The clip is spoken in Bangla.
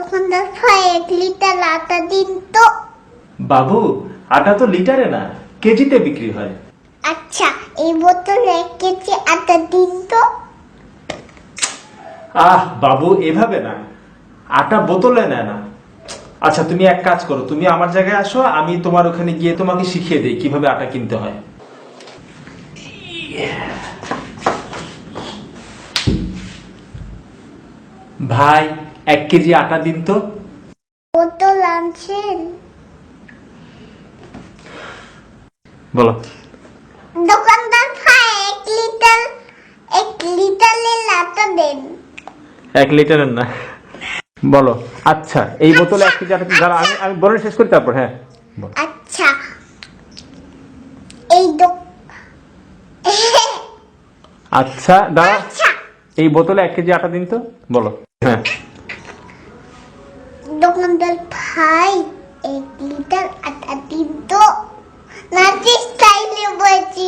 দোকানদার ভাই 1 লিটার আটা দিন তো। বাবু, আটা তো লিটারে না, কেজিতে বিক্রি হয়। আচ্ছা, এই বোতলে 1 কেজি আটা দিন তো। বাবু, এভাবে না, আটা বোতলে নেয় না। আচ্ছা, তুমি এক কাজ করো, তুমি আমার জায়গায় আসো, আমি তোমার ওখানে গিয়ে তোমাকে শিখিয়ে দিই কিভাবে আটা কিনতে হয়। ভাই, 1 কেজি আটা দিন তো। বোতল আনছেন? বলো। দোকানদার ভাই 1 লিটারের আটা দেন। 1 লিটারের না, বলো। আচ্ছা, এই বোতলে 1 কেজি আটা দাঁড়া, আমি বলে শেষ করি, তারপর হ্যাঁ বলো। আচ্ছা, এই আচ্ছা দাঁড়া, আচ্ছা, এই বোতলে 1 কেজি আটা দিন তো, বলো। হ্যাঁ। দোকানদার ভাই 1 লিটার আটা দিন তো। না, চেষ্টাইলে বলছি।